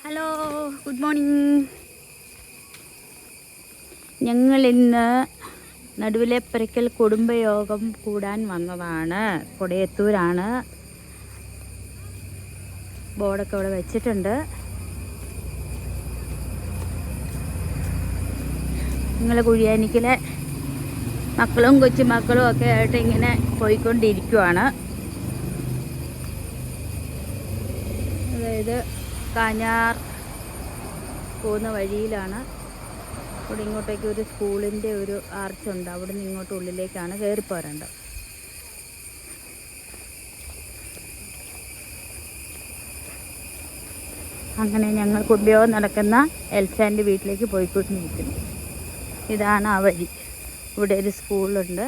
Hello, good morning. ഞങ്ങളിന്ന് നടുവിലെപ്പരയ്ക്കൽ കുടുംബയോഗം കൂടാൻ വന്നതാണ്. കൊടയത്തൂരാണ്. ബോർഡൊക്കെ ഇവിടെ വെച്ചിട്ടുണ്ട്. ഞങ്ങൾ കുഴിയാനിക്കിലെ മക്കളും കൊച്ചുമക്കളും ഒക്കെ ആയിട്ട് ഇങ്ങനെ പോയിക്കൊണ്ടിരിക്കുവാണ്. അതായത് കാഞ്ഞാർ പോകുന്ന വഴിയിലാണ്. ഇവിടെ ഇങ്ങോട്ടേക്ക് ഒരു സ്കൂളിൻ്റെ ഒരു ആർച്ചുണ്ട്. അവിടെ നിന്ന് ഇങ്ങോട്ട് ഉള്ളിലേക്കാണ് കയറിപ്പോരേണ്ടത്. അങ്ങനെ ഞങ്ങൾ കുടുംബയോഗം നടക്കുന്ന എൽസാൻ്റെ വീട്ടിലേക്ക് പോയിക്കൊണ്ടിരിക്കുന്നു. ഇതാണ് ആ വഴി. ഇവിടെ ഒരു സ്കൂളുണ്ട്.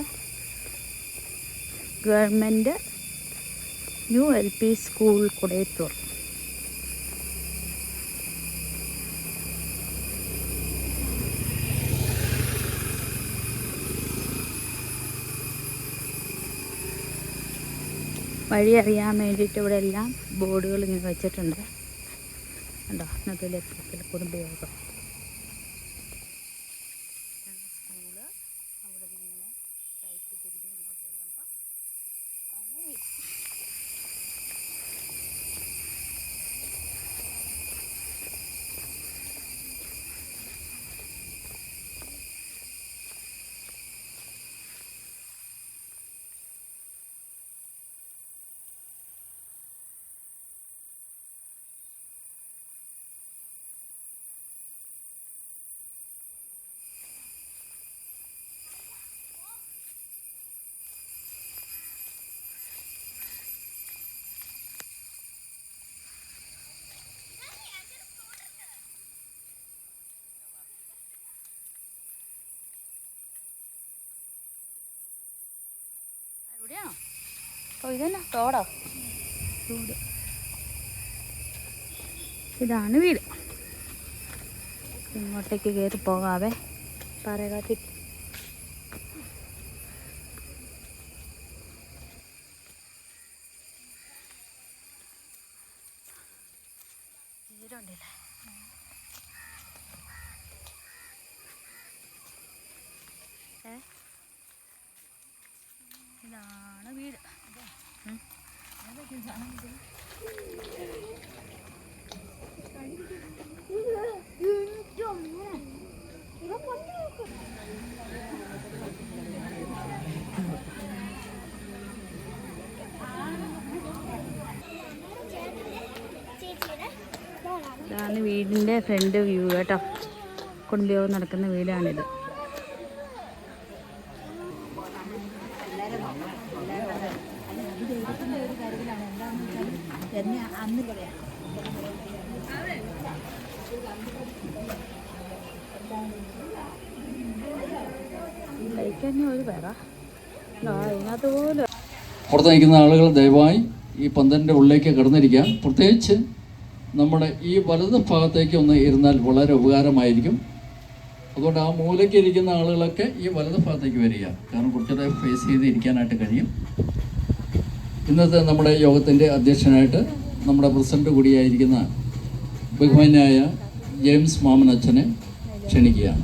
Government new LP school Kodayathur. വഴി അറിയാൻ വേണ്ടിയിട്ട് ഇവിടെ എല്ലാം ബോർഡുകൾ ഇങ്ങനെ വെച്ചിട്ടുണ്ട്. കണ്ടോ, നടുവിലെപ്പരയ്ക്കൽ കുടുംബയോഗം സ്കൂള്. അവിടെ നിന്ന് ഇങ്ങനെ സൈറ്റ് തിരിഞ്ഞ് ഇങ്ങോട്ട് ചെല്ലുമ്പോൾ എവിടെയാണോ? ഓ, ഇതന്നെ തോടോ? തോട്. ഇതാണ് വീട്. ഇങ്ങോട്ടേക്ക് കയറി പോകാവേ. പറകാട്ടി തീരുണ്ടില്ലേ? ഇതാണ് വീട്. ഇതാണ് വീടിൻ്റെ ഫ്രണ്ട് വ്യൂ കേട്ടോ. കുടുംബയോഗം നടക്കുന്ന വീടാണിത്. പുറത്ത് നിൽക്കുന്ന ആളുകൾ ദയവായി ഈ പന്തലിൻ്റെ ഉള്ളിലേക്ക് കിടന്നിരിക്കുക. പ്രത്യേകിച്ച് നമ്മുടെ ഈ വലത് ഭാഗത്തേക്ക് ഒന്ന് ഇരുന്നാൽ വളരെ ഉപകാരമായിരിക്കും. അതുകൊണ്ട് ആ മൂലയ്ക്ക് ഇരിക്കുന്ന ആളുകളൊക്കെ ഈ വലത് ഭാഗത്തേക്ക് വരിക. കാരണം കുറച്ചുകൂടെ ഫേസ് ചെയ്ത് ഇരിക്കാനായിട്ട് കഴിയും. ഇന്നത്തെ നമ്മുടെ യോഗത്തിൻ്റെ അധ്യക്ഷനായിട്ട് നമ്മുടെ പ്രസിഡന്റ് കൂടിയായിരിക്കുന്ന ബഹുമാന്യനായ ജെയിംസ് മാമൻ അച്ഛനെ ക്ഷണിക്കുകയാണ്.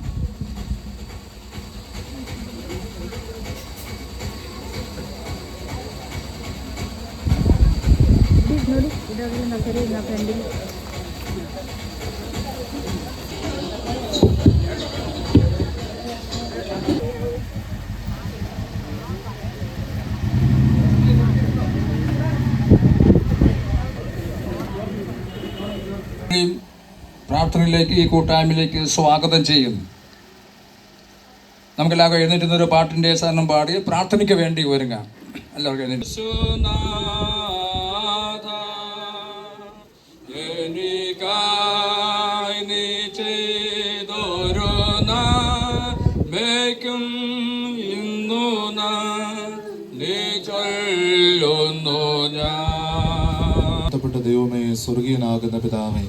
പ്രാർത്ഥനയിലേക്ക്, ഈ കൂട്ടായ്മയിലേക്ക് സ്വാഗതം ചെയ്യുന്നു. നമുക്കെല്ലാവർക്കും എഴുന്നേറ്റുന്നൊരു പാട്ടിൻ്റെ സാധനം പാടി പ്രാർത്ഥനയ്ക്ക് വേണ്ടി ഒരുങ്ങാം. എല്ലാവർക്കും എഴുന്നേറ്റ്. ദൈവമേ, സ്വർഗീയനാകുന്ന പിതാവേ,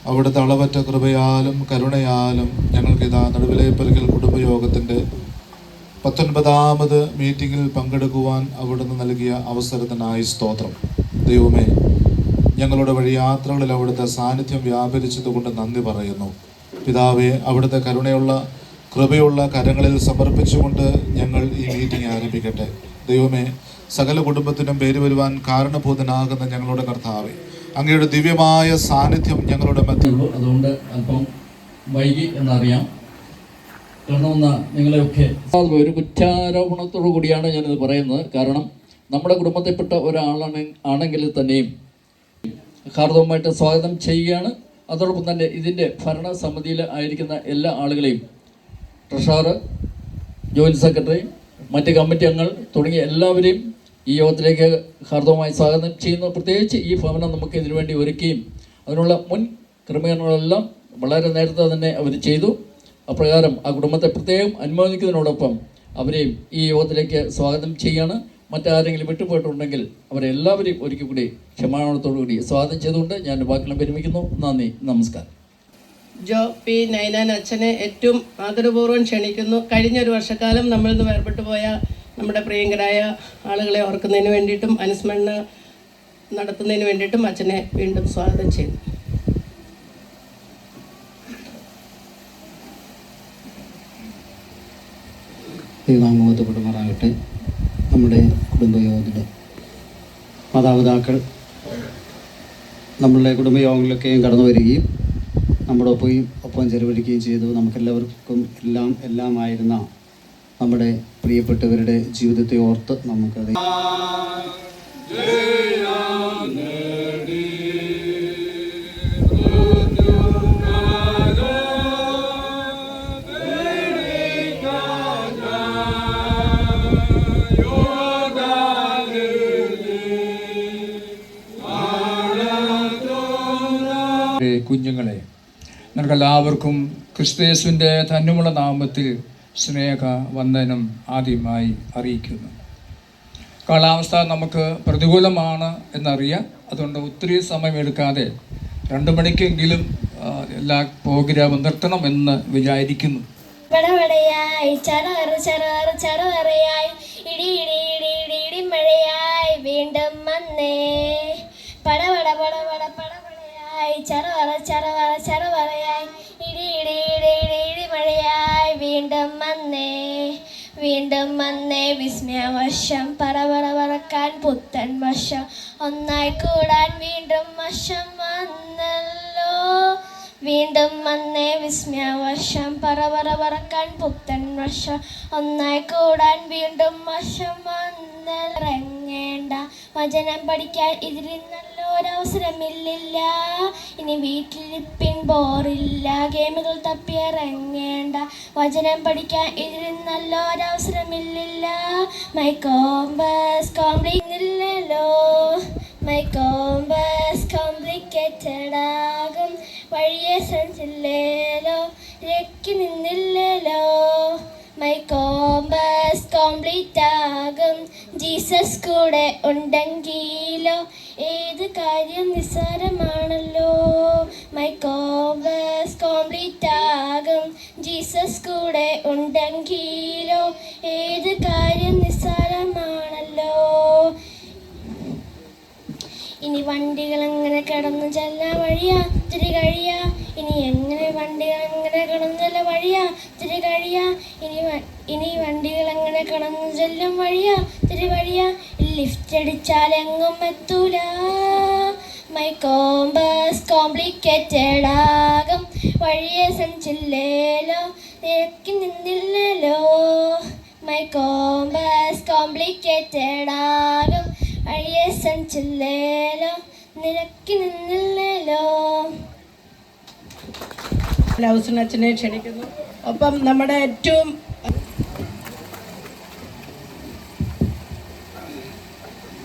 അവിടുത്തെ അളവറ്റ കൃപയാലും കരുണയാലും ഞങ്ങൾക്ക് ഇതാ നടുവിലെപ്പരയ്ക്കൽ കുടുംബയോഗത്തിൻ്റെ 19ാമത് മീറ്റിങ്ങിൽ പങ്കെടുക്കുവാൻ അവിടുന്ന് നൽകിയ അവസരത്തിനായി സ്തോത്രം. ദൈവമേ, ഞങ്ങളുടെ വഴി യാത്രകളിൽ അവിടുത്തെ സാന്നിധ്യം വ്യാപരിച്ചതുകൊണ്ട് നന്ദി പറയുന്നു. പിതാവെ, അവിടുത്തെ കരുണയുള്ള കൃപയുള്ള കരങ്ങളിൽ സമർപ്പിച്ചുകൊണ്ട് ഞങ്ങൾ ഈ മീറ്റിംഗ് ആരംഭിക്കട്ടെ. ദൈവമേ, സകല കുടുംബത്തിനും പേര് വരുവാൻ കാരണഭൂതനാകുന്ന ഞങ്ങളുടെ കർത്താവെ, അങ്ങയുടെ ദിവ്യമായ സാന്നിധ്യം ഞങ്ങളുടെ മധ്യമുള്ളൂ. അതുകൊണ്ട് അല്പം വൈകി എന്നറിയാം. കാരണം നിങ്ങളെയൊക്കെ ഒരു കുറ്റാരോപണത്തോടു കൂടിയാണ് ഞാനിത് പറയുന്നത്. കാരണം നമ്മുടെ കുടുംബത്തിൽപ്പെട്ട ആണെങ്കിൽ തന്നെയും ഹാർദവമായിട്ട് സ്വാഗതം ചെയ്യുകയാണ്. അതോടൊപ്പം തന്നെ ഇതിൻ്റെ ഭരണസമിതിയിൽ ആയിരിക്കുന്ന എല്ലാ ആളുകളെയും, ട്രഷറർ, ജോയിൻറ്റ് സെക്രട്ടറി, മറ്റ് കമ്മിറ്റി അംഗങ്ങൾ തുടങ്ങിയ എല്ലാവരെയും ഈ യോഗത്തിലേക്ക് ഹാർദവമായി സ്വാഗതം ചെയ്യുന്നു. പ്രത്യേകിച്ച് ഈ ഭവനം നമുക്ക് ഇതിനു വേണ്ടി ഒരുക്കുകയും അതിനുള്ള മുൻ ക്രമീകരണങ്ങളെല്ലാം വളരെ നേരത്തെ തന്നെ അവർ ചെയ്തു. അപ്രകാരം ആ കുടുംബത്തെ പ്രത്യേകം അനുമോദിക്കുന്നതിനോടൊപ്പം അവരെയും ഈ യോഗത്തിലേക്ക് സ്വാഗതം ചെയ്യുകയാണ്. മറ്റാരെങ്കിലും വിട്ടുപോയിട്ടുണ്ടെങ്കിൽ അവരെല്ലാവരെയും ഒരിക്കൽ കൂടി ക്ഷമാപണത്തോടു കൂടി സ്വാഗതം ചെയ്തുകൊണ്ട് ഞാൻ വാക്കുകളും വിരമിക്കുന്നു. നന്ദി, നമസ്കാരം. ജോ പി നൈനാൻ അച്ഛനെ ഏറ്റവും ആദരപൂർവ്വം ക്ഷണിക്കുന്നു. കഴിഞ്ഞൊരു വർഷക്കാലം നമ്മളിൽ നിന്ന് വേർപെട്ടു പോയ നമ്മുടെ പ്രിയങ്കരായ ആളുകളെ ഓർക്കുന്നതിന് വേണ്ടിയിട്ടും അനുസ്മരണ നടത്തുന്നതിന് വേണ്ടിയിട്ടും അച്ഛനെ വീണ്ടും സ്വാഗതം ചെയ്യുന്നു. ദൈവാനുഭവപ്പെടുമാറാകട്ടെ. നമ്മുടെ കുടുംബയോഗത്തിൽ മാതാപിതാക്കൾ നമ്മളുടെ കുടുംബയോഗങ്ങളിലൊക്കെയും കടന്നു വരികയും നമ്മുടെ ഒപ്പം ചെലവഴിക്കുകയും ചെയ്തു. നമുക്കെല്ലാവർക്കും എല്ലാമായിരുന്ന നമ്മുടെ പ്രിയപ്പെട്ടവരുടെ ജീവിതത്തെ ഓർത്ത് നമുക്കത് കുഞ്ഞുങ്ങളെ, നിങ്ങൾക്കെല്ലാവർക്കും ക്രിസ്തുയേശുവിൻ്റെ ധന്യമുള്ള നാമത്തിൽ സ്നേഹ വന്ദനം ആദ്യമായി അറിയിക്കുന്നു. കാലാവസ്ഥ നമുക്ക് പ്രതികൂലമാണ് എന്നറിയാം. അതുകൊണ്ട് ഒത്തിരി സമയമെടുക്കാതെ 2 മണിക്കെങ്കിലും എല്ലാ പ്രോഗ്രാമും നിർത്തണമെന്ന് വിചാരിക്കുന്നു. പടപടയായി ചറവറയായി ഇടി ഇടി ഇടി ഇടി ഇടി മഴയായി വീണ്ടും വന്നേ. പടപട പടപട പടപടയായി ചറവറയായി ഇടി ഇടി ഇടി ഇടി ഇടി മഴയായി വീണ്ടും വന്നേ വിസ്മയവർഷം പറക്കാൻ പുത്തൻ വർഷം ഒന്നായി കൂടാൻ വീണ്ടും വർഷം വന്നല്ലോ. വീണ്ടും വന്നേ വിസ്മയവർഷം പറക്കാൻ പുത്തൻ വർഷം ഒന്നായി കൂടാൻ വീണ്ടും വർഷം വന്നിറങ്ങേണ്ട വചനം പഠിക്കാൻ ഇതിൽ നല്ലൊരവസരമില്ല. ഇനി വീട്ടിലിരിപ്പിൻ ബോറില്ല, ഗെയിമുകൾ തപ്പിയിറങ്ങേണ്ട വചനം പഠിക്കാൻ ഇതിൽ നല്ലൊരവസരമില്ല. മൈ കോമ്പസ് കോംപ്ലിക്കില്ലല്ലോ, മൈ കോമ്പസ് കോംപ്ലിക്കേറ്റഡ് ആകും, വഴിയെ ശ്രമിച്ചില്ലേലോ, രക്കി നിന്നില്ലല്ലോ. മൈ കോമ്പസ് കോംപ്ലീറ്റ് ആകും, ജീസസ് കൂടെ ഉണ്ടെങ്കിലോ, ഏത് കാര്യം നിസ്സാരമാണല്ലോ. മൈ കോമ്പസ് കോംപ്ലീറ്റ് ആകും, ജീസസ് കൂടെ ഉണ്ടെങ്കിലോ, ഏത് കാര്യം നിസ്സാരമാണല്ലോ. ഇനി വണ്ടികൾ എങ്ങനെ കിടന്നു ചെല്ലാൻ വഴിയാ തിരി കഴിയാ, ഇനി എങ്ങനെ വണ്ടികൾ എങ്ങനെ കിടന്നു ചെല്ല വഴിയാ തിരി കഴിയാ, ഇനി വണ്ടികൾ എങ്ങനെ കിടന്നു ചെല്ലും വഴിയാ തിരി വഴിയാ, ലിഫ്റ്റ് അടിച്ചാൽ എങ്ങും എത്തൂല. മൈ കോമ്പസ് കോംപ്ലിക്കേറ്റഡ് ആകും, വഴിയെ ശ്രമിച്ചില്ലേലോ, നിരക്കി നിന്നില്ലല്ലോ. മൈ കോമ്പസ് കോംപ്ലിക്കേറ്റഡ് ആകും, വഴിയെ ശ്രമിച്ചില്ലേലോ, നിരക്കി നിന്നില്ലല്ലോ. ലൗസനച്ഛനെ ക്ഷണിക്കുന്നു. ഒപ്പം നമ്മുടെ ഏറ്റവും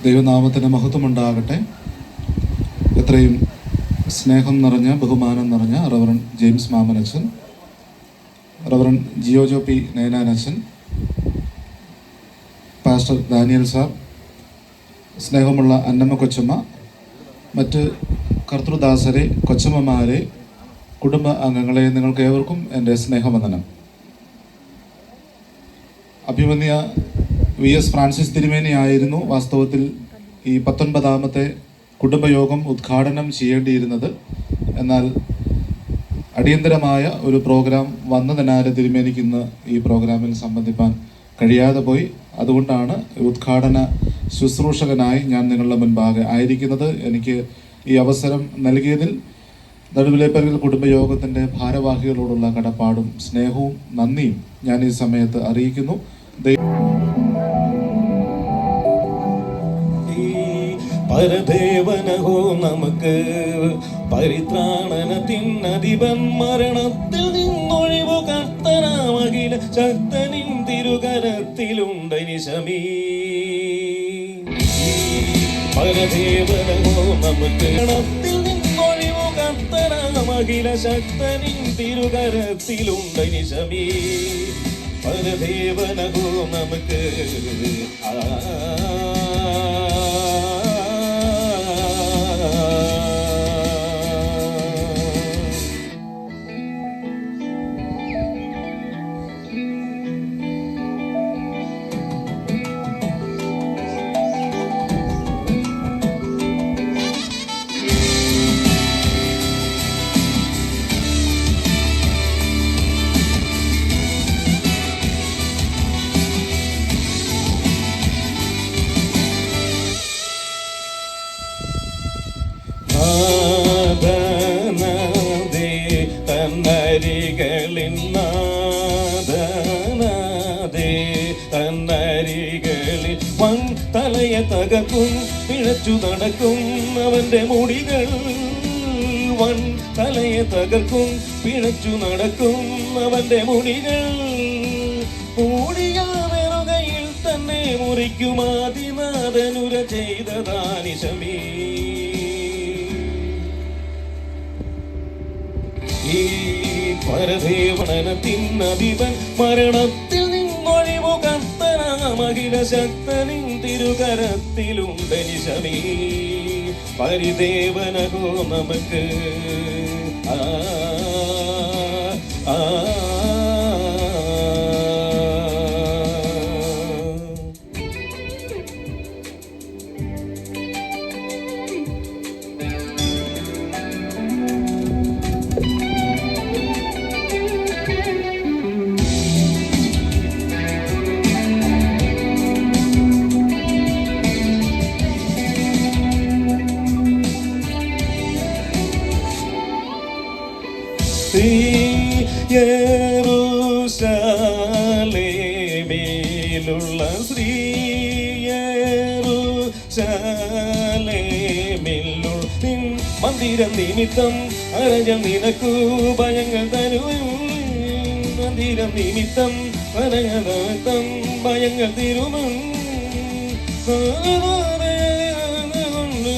ദൈവനാമത്തിന് മഹത്വമുണ്ടാകട്ടെ. എത്രയും സ്നേഹം നിറഞ്ഞ ബഹുമാനം നിറഞ്ഞ റവറൻ ജെയിംസ് മാമനച്ഛൻ, റവറൻ ജിയോജോ പി നൈനാനച്ഛൻ, പാസ്റ്റർ ദാനിയൽ സാർ, സ്നേഹമുള്ള അന്നമ്മ കൊച്ചമ്മ, മറ്റ് കർത്തൃദാസരെ, കൊച്ചമ്മമാരെ, കുടുംബ അംഗങ്ങളെ, നിങ്ങൾക്ക് ഏവർക്കും എൻ്റെ സ്നേഹവന്ദനം. അഭിമന്യ വി എസ് ഫ്രാൻസിസ് തിരുമേനി ആയിരുന്നു വാസ്തവത്തിൽ ഈ 19ാമത്തെ കുടുംബയോഗം ഉദ്ഘാടനം ചെയ്യേണ്ടിയിരുന്നത്. എന്നാൽ അടിയന്തരമായ ഒരു പ്രോഗ്രാം വന്നതിനാൽ തിരുമേനിക്ക് ഇന്ന് ഈ പ്രോഗ്രാമിൽ സംബന്ധിപ്പാൻ കഴിയാതെ പോയി. അതുകൊണ്ടാണ് ഉദ്ഘാടന ശുശ്രൂഷകനായി ഞാൻ നിങ്ങളുടെ മുൻപാകെ ആയിരിക്കുന്നത്. എനിക്ക് ഈ അവസരം നൽകിയതിൽ നടുവിലേപ്പറയിൽ കുടുംബയോഗത്തിൻ്റെ ഭാരവാഹികളോടുള്ള കടപ്പാടും സ്നേഹവും നന്ദിയും ഞാൻ ഈ സമയത്ത് അറിയിക്കുന്നു. പരദേവനഹോ നമുക്ക് പരിത്രാണനത്തിനധിപൻ മരണത്തിൽ നിന്നൊഴിവു കർത്തനാമകില ശക്തനിൻ തിരുകരത്തിലുണ്ടനിശമീ. പരദേവനഹോ നമുക്ക് മരണത്തിൽ നിന്നൊഴിവു കർത്തനാമകില ശക്തനിൻ തിരുകരത്തിലുണ്ടനിശമീ. പരദേവനഹോ നമുക്ക് തന്നരികളിൽ വൻ തലയെ തകർക്കും പിഴച്ചു നടക്കും അവന്റെ മുടികൾ. വൻ തലയെ തകർക്കും പിഴച്ചു നടക്കും അവന്റെ മുടികൾ. കൂടിയ വെറുകയിൽ തന്നെ മുറിക്കുമാതിനാഥനുര ചെയ്തതാനിശമീ. ഈ പരദേവനത്തിനധിപൻ മരണത്തിൽ നിന്നൊഴിവു കർത്തനാമകില ശക്തനിൻ തിരുകരത്തിലുണ്ടനിശമീ. പരിദേവനഹോ നമുക്ക് യേരൂശലേമിലുള്ള ശ്രീ മന്ദിരം നിമിത്തം അരഞ്ഞ നിനക്കു ഭയങ്ങൾ തരുവും. മന്ദിരം നിമിത്തം അരഞ്ഞ നിമിത്തം ഭയങ്ങൾ തിരുമും.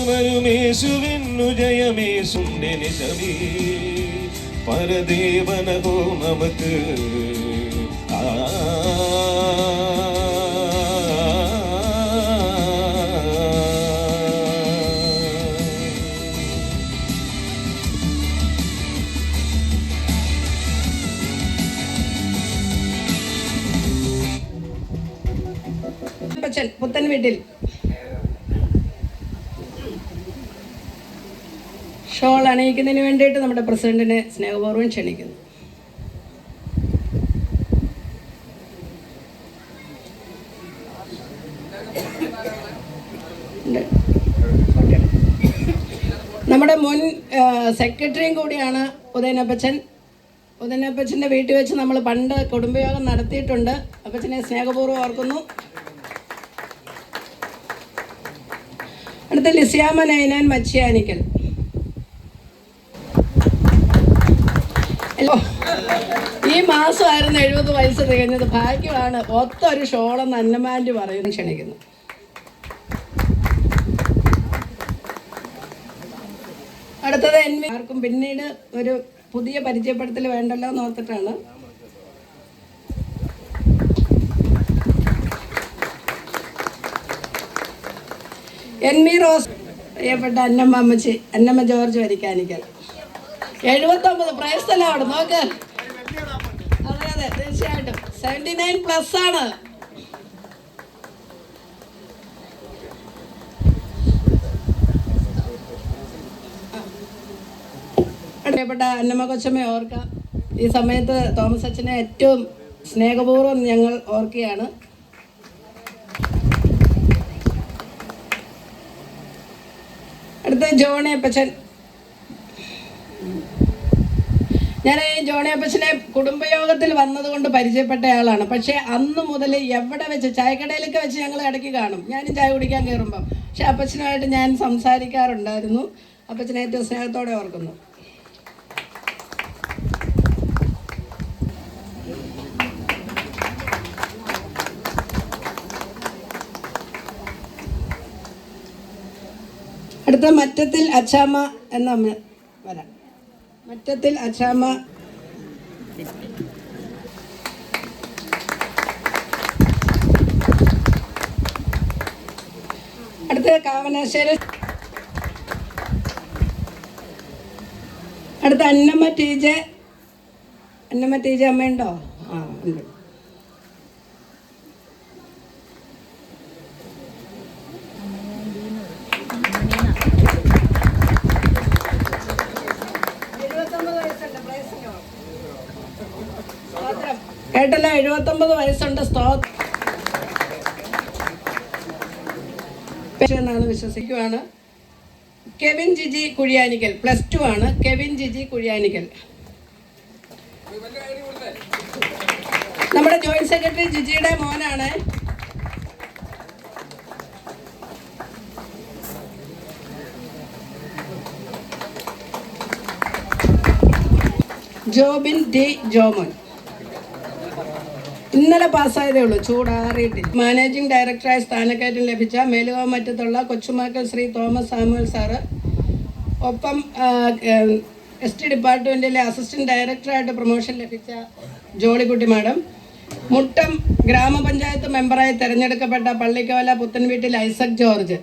വരുമേശുവിന്നു ജയമേശുന്റെ നിശമീ. പരദേവനഹോ നമുക്ക് പുത്തൻ വീട്ടിൽ ഷോൾ അണിയിക്കുന്നതിന് വേണ്ടിയിട്ട് നമ്മുടെ പ്രസിഡന്റിനെ സ്നേഹപൂർവ്വം ക്ഷണിക്കുന്നു. നമ്മുടെ മുൻ സെക്രട്ടറിയും കൂടിയാണ് ഉദയനപ്പച്ചൻ. ഉദയനപ്പച്ചൻ്റെ വീട്ടിൽ വെച്ച് നമ്മൾ പണ്ട് കുടുംബയോഗം നടത്തിയിട്ടുണ്ട്. അപ്പച്ചനെ സ്നേഹപൂർവ്വം ഓർക്കുന്നു. അടുത്ത ലിസിയാമ്മ നൈനാൻ മച്ചിയാനിക്കൽ. ഈ മാസമായിരുന്നു 70 വയസ്സ് തികഞ്ഞത്. ഭാഗ്യമാണ്. ഒത്തൊരു ഷോളെന്ന് അന്നമാൻറ്റി പറയുന്നു. ക്ഷണിക്കുന്നു. അടുത്തത് ആർക്കും പിന്നീട് ഒരു പുതിയ പരിചയപ്പെടുത്തൽ വേണ്ടല്ലോ എന്ന് ഓർത്തിട്ടാണ്. NV റോസ് പ്രിയപ്പെട്ട അന്നമ്മ അമ്മച്ചി, അന്നമ്മ ജോർജ് വരിക്കാനിക്കൽ. 79 പ്രയസ്ഥലാണ്. നോക്ക്. അതെ അതെ, തീർച്ചയായിട്ടും 79+ ആണ്. പ്രിയപ്പെട്ട അന്നമ്മ കൊച്ചമ്മയെ ഓർക്കാം. ഈ സമയത്ത് തോമസ് അച്ഛനെ ഏറ്റവും സ്നേഹപൂർവ്വം ഞങ്ങൾ ഓർക്കുകയാണ്. അടുത്ത ജോണി അപ്പച്ചൻ. ഞാൻ ഈ ജോണി അപ്പച്ചനെ കുടുംബയോഗത്തിൽ വന്നതുകൊണ്ട് പരിചയപ്പെട്ട ആളാണ്. പക്ഷേ അന്ന് മുതൽ എവിടെ വെച്ച് ചായക്കടയിലൊക്കെ വെച്ച് ഞങ്ങൾ ഇടയ്ക്ക് കാണും, ഞാനും ചായ കുടിക്കാൻ കയറുമ്പം. പക്ഷെ അപ്പച്ചനുമായിട്ട് ഞാൻ സംസാരിക്കാറുണ്ടായിരുന്നു. അപ്പച്ചനെ ഏറ്റവും സ്നേഹത്തോടെ ഓർക്കുന്നു. അടുത്ത മറ്റത്തിൽ അച്ചാമ്മ എന്ന അമ്മ വരാം. മറ്റത്തിൽ അച്ചാമ്മ. അടുത്ത കാവനാശ്ശേരി. അടുത്ത അന്നമ്മ ടീച്ചർ. അന്നമ്മ ടീച്ചർ അമ്മയുണ്ടോ? ആ ഉണ്ട്. കേട്ടല്ലോ, 79 വയസ്സുണ്ട്. എന്നാണ് വിശ്വസിക്കുവാണ്. കെവിൻ ജിജി കുഴിയാനിക്കൽ, +2 ആണ്. കെവിൻ ജിജി കുഴിയാനിക്കൽ. നമ്മുടെ ജോയിന്റ് സെക്രട്ടറി ജിജിയുടെ മോനാണ്. ജോബിൻ ഡി ജോമോൻ. ഇന്നലെ പാസ്സായതേ ഉള്ളൂ, ചൂടാറിയിട്ടില്ല. മാനേജിംഗ് ഡയറക്ടറായി സ്ഥാനക്കയറ്റം ലഭിച്ച മേലുകാമറ്റത്തുള്ള കൊച്ചുമാക്കൽ ശ്രീ തോമസ് സാമുവൽ സാറ്, ഒപ്പം ST ഡിപ്പാർട്ട്മെൻറ്റിലെ അസിസ്റ്റൻറ്റ് ഡയറക്ടറായിട്ട് പ്രൊമോഷൻ ലഭിച്ച ജോളിക്കുട്ടി മാഡം, മുട്ടം ഗ്രാമപഞ്ചായത്ത് മെമ്പറായി തിരഞ്ഞെടുക്കപ്പെട്ട പള്ളിക്കവല പുത്തൻവീട്ടിൽ ഐസക് ജോർജ്.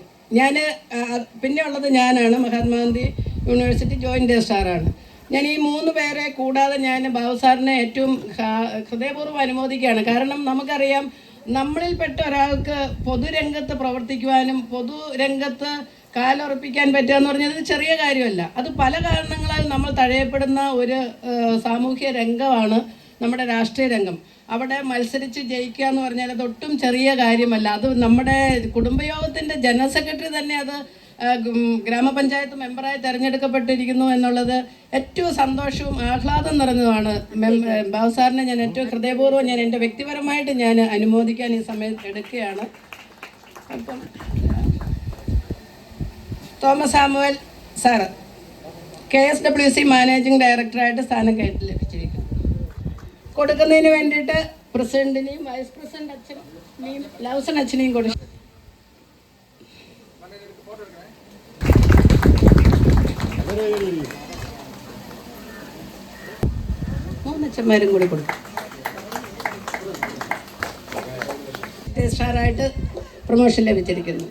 പിന്നെ ഉള്ളത് ഞാനാണ്, മഹാത്മാഗാന്ധി യൂണിവേഴ്സിറ്റി ജോയിൻറ്റ് രജിസ്ട്രാറാണ്. ഞാൻ ഈ 3 പേരെ കൂടാതെ ഞാൻ ബാബു സാറിനെ ഏറ്റവും ഹൃദയപൂർവ്വം അനുമോദിക്കുകയാണ്. കാരണം നമുക്കറിയാം, നമ്മളിൽപ്പെട്ട ഒരാൾക്ക് പൊതുരംഗത്ത് പ്രവർത്തിക്കുവാനും പൊതുരംഗത്ത് കാലുറപ്പിക്കാൻ പറ്റുക എന്ന് പറഞ്ഞാൽ ഇത് ചെറിയ കാര്യമല്ല. അത് പല കാരണങ്ങളാൽ നമ്മൾ തഴയപ്പെടുന്ന ഒരു സാമൂഹ്യ രംഗമാണ് നമ്മുടെ രാഷ്ട്രീയ രംഗം. അവിടെ മത്സരിച്ച് ജയിക്കുക എന്ന് പറഞ്ഞാൽ അതൊട്ടും ചെറിയ കാര്യമല്ല. അത് നമ്മുടെ കുടുംബയോഗത്തിൻ്റെ ജനറൽ സെക്രട്ടറി തന്നെ അത് ഗ്രാമപഞ്ചായത്ത് മെമ്പറായി തിരഞ്ഞെടുക്കപ്പെട്ടിരിക്കുന്നു എന്നുള്ളത് ഏറ്റവും സന്തോഷവും ആഹ്ലാദം നിറഞ്ഞതുമാണ്. ബാബു സാറിനെ ഞാൻ ഏറ്റവും ഹൃദയപൂർവ്വം ഞാൻ എൻ്റെ വ്യക്തിപരമായിട്ട് ഞാൻ അനുമോദിക്കാൻ ഈ സമയത്ത് എടുക്കുകയാണ്. അപ്പം Thomas Samuel sir KSWC managing ഡയറക്ടറായിട്ട് സ്ഥാനം കയറ്റി ലഭിച്ചിരിക്കുന്നു. കൊടുക്കുന്നതിന് വേണ്ടിയിട്ട് പ്രസിഡന്റിനെയും വൈസ് പ്രസിഡന്റ് അച്ഛനെയും ലൗസൺ അച്ഛനെയും കൊടുക്കും. മൂന്നച്ഛന്മാരും കൂടി കൊടുക്കും. രജിസ്ട്രാറായിട്ട് പ്രൊമോഷൻ ലഭിച്ചിരിക്കുന്നു.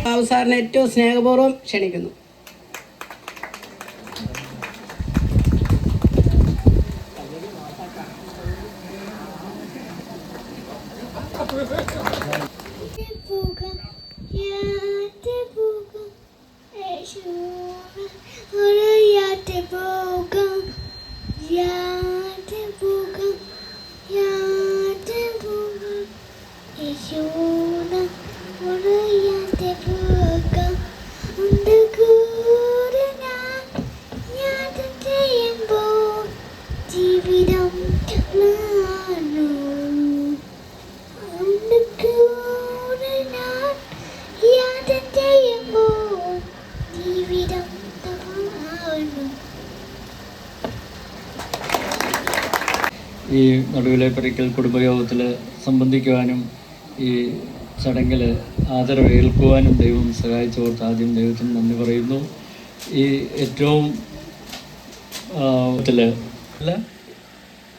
ബാബു സാറിനെ ഏറ്റവും സ്നേഹപൂർവ്വം ക്ഷണിക്കുന്നു. ഈ നടുവിലെപ്പരിക്കൽ കുടുംബയോഗത്തിൽ സംബന്ധിക്കുവാനും ഈ ചടങ്ങിൽ ആദരവ് ഏൽക്കുവാനും ദൈവം സഹായിച്ചോർത്ത് ആദ്യം ദൈവത്തിന് നന്ദി പറയുന്നു. ഈ ഏറ്റവും അല്ല,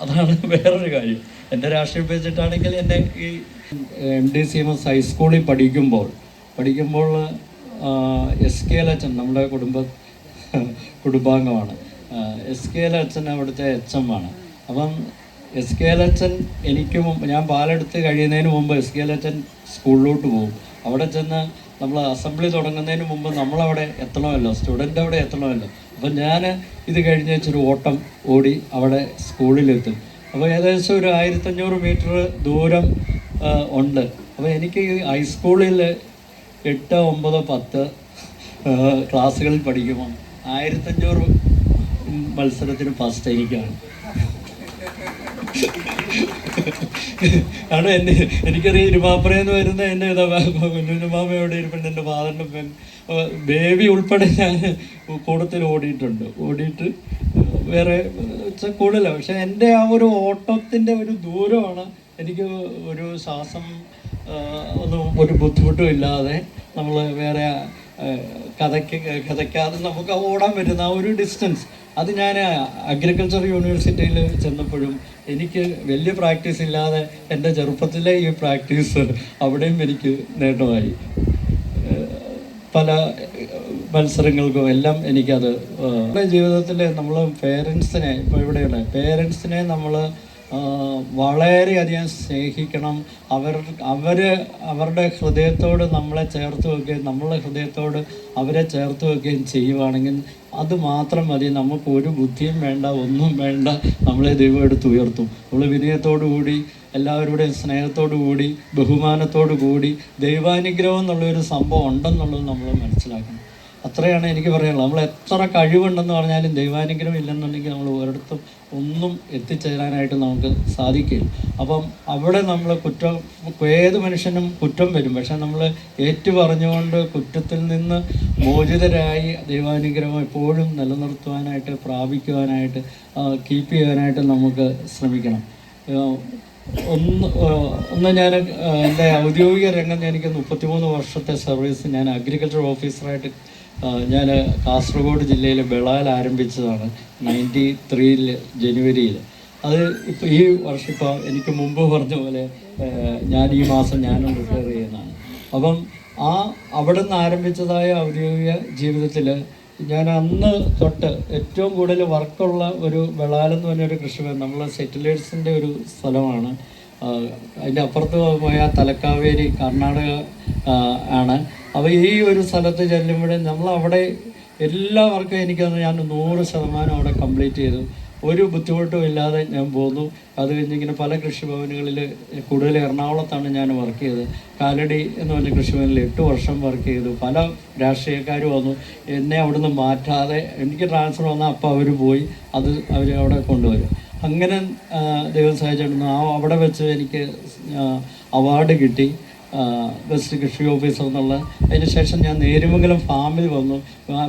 അതാണ് വേറൊരു കാര്യം. എൻ്റെ രാഷ്ട്രീയം വെച്ചിട്ടാണെങ്കിൽ എന്നെ ഈ MDCMS ഹൈസ്കൂളിൽ പഠിക്കുമ്പോൾ SK അച്ഛൻ നമ്മുടെ കുടുംബാംഗമാണ്. SK അച്ഛൻ അവിടുത്തെ HM ആണ്. അപ്പം SKL അച്ഛൻ ഞാൻ പാലെടുത്ത് കഴിയുന്നതിന് മുമ്പ് SKL അച്ഛൻ സ്കൂളിലോട്ട് പോകും. അവിടെ ചെന്ന് നമ്മൾ അസംബ്ലി തുടങ്ങുന്നതിന് മുമ്പ് നമ്മളവിടെ എത്തണമല്ലോ, സ്റ്റുഡൻ്റ് അവിടെ എത്തണമല്ലോ. അപ്പം ഞാൻ ഇത് കഴിഞ്ഞ് വെച്ചൊരു ഓട്ടം ഓടി അവിടെ സ്കൂളിലെത്തും. അപ്പോൾ ഏകദേശം ഒരു 1500 മീറ്റർ ദൂരം ഉണ്ട്. അപ്പോൾ എനിക്ക് ഹൈസ്കൂളിൽ 8, 9, 10 ക്ലാസ്സുകളിൽ പഠിക്കുമ്പോൾ 1500 മത്സരത്തിന് ഫസ്റ്റ് എനിക്കാണ്. കാരണം എനിക്കറിയാം ഇരുമാപ്പുറയെന്ന് വരുന്ന എൻ്റെ കുഞ്ഞുമാമ എവിടെ ഇരിപ്പുണ്ട്, എൻ്റെ ഫാദറിൻ്റെ ബേബി ഉൾപ്പെടെ ഞാൻ കൂട്ടത്തിൽ ഓടിയിട്ട് വേറെ കൂടുതല. പക്ഷെ എൻ്റെ ആ ഒരു ഓട്ടത്തിൻ്റെ ഒരു ദൂരമാണ് എനിക്ക് ഒരു ശ്വാസം ഒന്നും ഒരു ബുദ്ധിമുട്ടും ഇല്ലാതെ നമ്മൾ വേറെ കഥയ്ക്കാതെ നമുക്ക് ഓടാൻ പറ്റുന്ന ആ ഒരു ഡിസ്റ്റൻസ്. അത് ഞാൻ അഗ്രികൾച്ചർ യൂണിവേഴ്സിറ്റിയിൽ ചെന്നപ്പോഴും എനിക്ക് വലിയ പ്രാക്ടീസ് ഇല്ലാതെ എൻ്റെ ചെറുപ്പത്തിലെ ഈ പ്രാക്ടീസ് അവിടെയും എനിക്ക് നേട്ടമായി. പല മത്സരങ്ങൾക്കും എല്ലാം എനിക്കത് നമ്മുടെ ജീവിതത്തിൽ നമ്മൾ പേരൻസിനെ ഇപ്പോൾ ഇവിടെയുള്ള പേരൻസിനെ നമ്മൾ വളരെയധികം സ്നേഹിക്കണം. അവരുടെ ഹൃദയത്തോട് നമ്മളെ ചേർത്ത് വെക്കുകയും നമ്മളുടെ ഹൃദയത്തോട് അവരെ ചേർത്ത് വെക്കുകയും ചെയ്യുവാണെങ്കിൽ അത് മാത്രം മതി. നമുക്ക് ഒരു ബുദ്ധിയും വേണ്ട, ഒന്നും വേണ്ട, നമ്മളെ ദൈവം എടുത്ത് ഉയർത്തും. നമ്മൾ വിനയത്തോടു കൂടി, എല്ലാവരുടെയും സ്നേഹത്തോടു കൂടി, ബഹുമാനത്തോടു കൂടി ദൈവാനുഗ്രഹം എന്നുള്ളൊരു സംഭവം ഉണ്ടെന്നുള്ളത് നമ്മൾ മനസ്സിലാക്കണം. അത്രയാണ് എനിക്ക് പറയാനുള്ളത്. നമ്മൾ എത്ര കഴിവുണ്ടെന്ന് പറഞ്ഞാലും ദൈവാനുഗ്രഹം ഇല്ലെന്നുണ്ടെങ്കിൽ നമ്മൾ ഒരിടത്തും ഒന്നും എത്തിച്ചേരാനായിട്ട് നമുക്ക് സാധിക്കില്ല. അപ്പം അവിടെ നമ്മൾ ഏത് മനുഷ്യനും കുറ്റം വരും. പക്ഷെ നമ്മൾ ഏറ്റുപറഞ്ഞുകൊണ്ട് കുറ്റത്തിൽ നിന്ന് മോചിതരായി ദൈവാനുഗ്രഹം എപ്പോഴും നിലനിർത്തുവാനായിട്ട്, പ്രാപിക്കുവാനായിട്ട്, കീപ്പ് ചെയ്യാനായിട്ട് നമുക്ക് ശ്രമിക്കണം. ഞാൻ എൻ്റെ ഔദ്യോഗിക രംഗം എനിക്ക് 33 വർഷത്തെ സർവീസ് ഞാൻ അഗ്രികൾച്ചർ ഓഫീസറായിട്ട് ഞാൻ കാസർഗോഡ് ജില്ലയിലെ ബെളാൽ ആരംഭിച്ചതാണ് 93 ജനുവരിയിൽ. അത് ഇപ്പോൾ ഈ വർഷം ഇപ്പോൾ എനിക്ക് മുമ്പ് പറഞ്ഞ പോലെ ഞാൻ ഈ മാസം ഞാനും റിട്ടയർ ചെയ്യുന്നതാണ്. അപ്പം അവിടെ നിന്ന് ആരംഭിച്ചതായ ഔദ്യോഗിക ജീവിതത്തിൽ ഞാൻ അന്ന് തൊട്ട് ഏറ്റവും കൂടുതൽ വർക്കുള്ള ഒരു ബെളാലെന്ന് പറഞ്ഞൊരു കൃഷിഭവൻ, നമ്മളെ സെറ്റിലേഴ്സിൻ്റെ ഒരു സ്ഥലമാണ്. അതിൻ്റെ അപ്പുറത്ത് പോയാൽ തലക്കാവേരി കർണാടക ആണ്. അപ്പോൾ ഈ ഒരു സ്ഥലത്ത് ചെല്ലുമ്പോൾ നമ്മളവിടെ എല്ലാവർക്കും ഞാൻ 100% അവിടെ കംപ്ലീറ്റ് ചെയ്തു. ഒരു ബുദ്ധിമുട്ടും ഇല്ലാതെ ഞാൻ പോന്നു. അത് കഴിഞ്ഞിങ്ങനെ പല കൃഷിഭവനുകളിൽ, കൂടുതൽ എറണാകുളത്താണ് ഞാൻ വർക്ക് ചെയ്തത്. കാലടി എന്ന് പറഞ്ഞ കൃഷിഭവനിൽ 8 വർഷം വർക്ക് ചെയ്തു. പല രാഷ്ട്രീയക്കാർ വന്നു, എന്നെ അവിടുന്ന് മാറ്റാതെ എനിക്ക് ട്രാൻസ്ഫർ വന്നാൽ അപ്പോൾ അവർ പോയി അവർ അവിടെ കൊണ്ടുവരും. അങ്ങനെ ദൈവം സഹായിച്ചിരുന്നു. അവിടെ വെച്ച് എനിക്ക് അവാർഡ് കിട്ടി, ബെസ്റ്റ് കൃഷി ഓഫീസർ എന്നുള്ള. അതിന് ശേഷം ഞാൻ നേരുമംഗലം ഫാമിൽ വന്നു.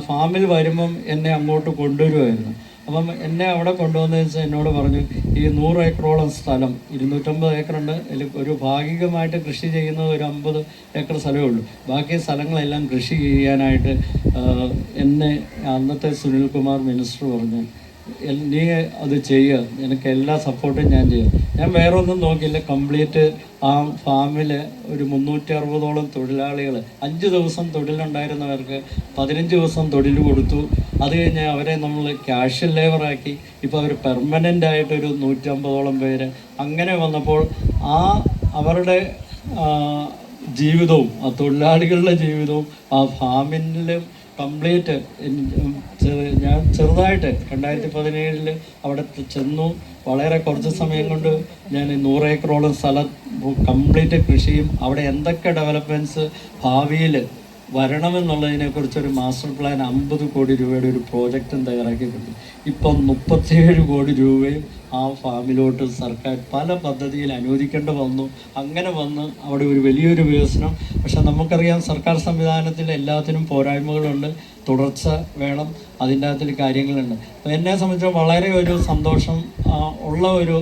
ഫാമിൽ വരുമ്പം എന്നെ അങ്ങോട്ട് കൊണ്ടുവരുമായിരുന്നു. അപ്പം എന്നെ അവിടെ കൊണ്ടുവന്നതെന്ന് വെച്ചാൽ എന്നോട് പറഞ്ഞു, ഈ 100 ഏക്കറോളം സ്ഥലം, 250 ഏക്കറുണ്ട്, അതിൽ ഒരു ഭാഗികമായിട്ട് കൃഷി ചെയ്യുന്നത് ഒരു 50 ഏക്കർ സ്ഥലമേ ഉള്ളൂ. ബാക്കി സ്ഥലങ്ങളെല്ലാം കൃഷി ചെയ്യാനായിട്ട് എന്നെ അന്നത്തെ സുനിൽകുമാർ മിനിസ്റ്റർ പറഞ്ഞു, നീ അത് ചെയ്യുക, എനിക്ക് എല്ലാ സപ്പോർട്ടും ഞാൻ ചെയ്യും. ഞാൻ വേറെ ഒന്നും നോക്കിയില്ല. കംപ്ലീറ്റ് ആ ഫാമിൽ ഒരു 360ഓളം തൊഴിലാളികൾ, 5 ദിവസം തൊഴിലുണ്ടായിരുന്നവർക്ക് 15 ദിവസം തൊഴിൽ കൊടുത്തു. അത് കഴിഞ്ഞ് അവരെ നമ്മൾ ക്യാഷ് ലേബറാക്കി. ഇപ്പോൾ അവർ പെർമനൻ്റ് ആയിട്ടൊരു 150ഓളം പേര്. അങ്ങനെ വന്നപ്പോൾ അവരുടെ ജീവിതവും ആ തൊഴിലാളികളുടെ ജീവിതവും ആ ഫാമിലും കംപ്ലീറ്റ് ഞാൻ ചെറുതായിട്ട് 2017 അവിടെ ചെന്നു. വളരെ കുറച്ച് സമയം കൊണ്ട് ഞാൻ 100 ഏക്കറോളം സ്ഥലം കംപ്ലീറ്റ് കൃഷിയും അവിടെ എന്തൊക്കെ ഡെവലപ്മെൻറ്റ്സ് ഭാവിയിൽ വരണമെന്നുള്ളതിനെക്കുറിച്ചൊരു മാസ്റ്റർ പ്ലാൻ 50 കോടി രൂപയുടെ ഒരു പ്രോജക്റ്റും തയ്യാറാക്കിയിട്ടുണ്ട്. ഇപ്പം 37 കോടി രൂപയും ആ ഫാമിലോട്ട് സർക്കാർ പല പദ്ധതിയിൽ അനുവദിക്കേണ്ടി വന്നു. അങ്ങനെ വന്ന് അവിടെ ഒരു വലിയൊരു വികസനം. പക്ഷെ നമുക്കറിയാം സർക്കാർ സംവിധാനത്തിൽ എല്ലാത്തിനും പോരായ്മകളുണ്ട്, തുടർച്ച വേണം, അതിൻ്റെ അകത്തിൽ കാര്യങ്ങളുണ്ട്. എന്നെ സംബന്ധിച്ച് വളരെ ഒരു സന്തോഷം ഉള്ള ഒരു